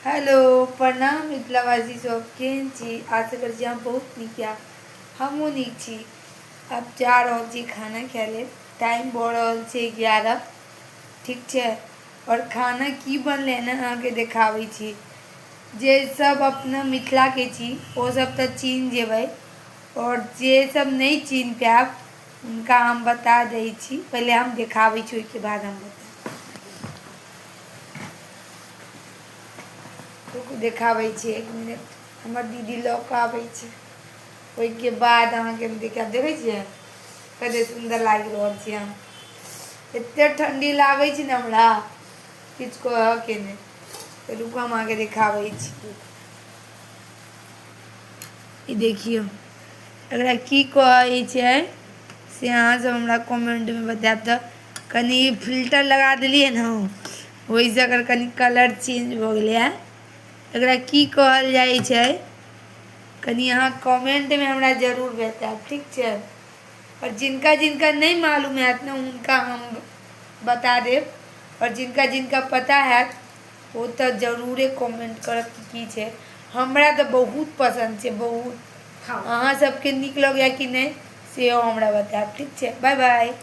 Hello प्रणाम मिथिलावासी सब केहन छी। आशा कर छी हम बहुत नीक या हमहूँ नीक छी। अब जा रहल छी खाना खाय लेल। टाइम भऽ रहल छै 11, ठीक छै। और खाना की बनलै ने अहाँके देखाबै छी। जे सब अपना मिथिलाके छी ओ सब तऽ चिन्ह जेबै, और जे सब नहीं चिन्ह पायब हुनका हम बता दै छी। पहिले हम देखाबै छी, ओहिके बाद हम देखाबै छी। 1 मिनट हमर दीदी लऽ कऽ आबै छै, ओहिके बाद अहाँके हम देखायब। देखै छियै कतेक सुन्दर लागि रहल छी हम। एतेक ठण्डी लागै छै ने हमरा, किछु कहऽके नहि। तऽ रुकू हम अहाँके देखाबै छी। ई देखियौ, एकरा की कहै छै से अहाँ सब हमरा कमेंटमे बतायब। तऽ कनि फिल्टर लगा देलियै ने, ओहिसँ एकर कनि कलर चेंज भऽ गेलै है। एकरा की कहल जाइ छै कनि अहाँ कमेंटमे हमरा जरूर बतायब, ठीक छै। और जिनका जिनका नहीं मालूम हैत ने हुनका हम बता देब, और जिनका जिनका पता हैत वो तऽ जरूरे कमेंट करब कि की छै। हमरा तऽ बहुत पसन्द छै, बहुत। अहाँ सबके नीक लगैया कि नहीं सेहो हमरा बतायब, ठीक छै। बाय बाय।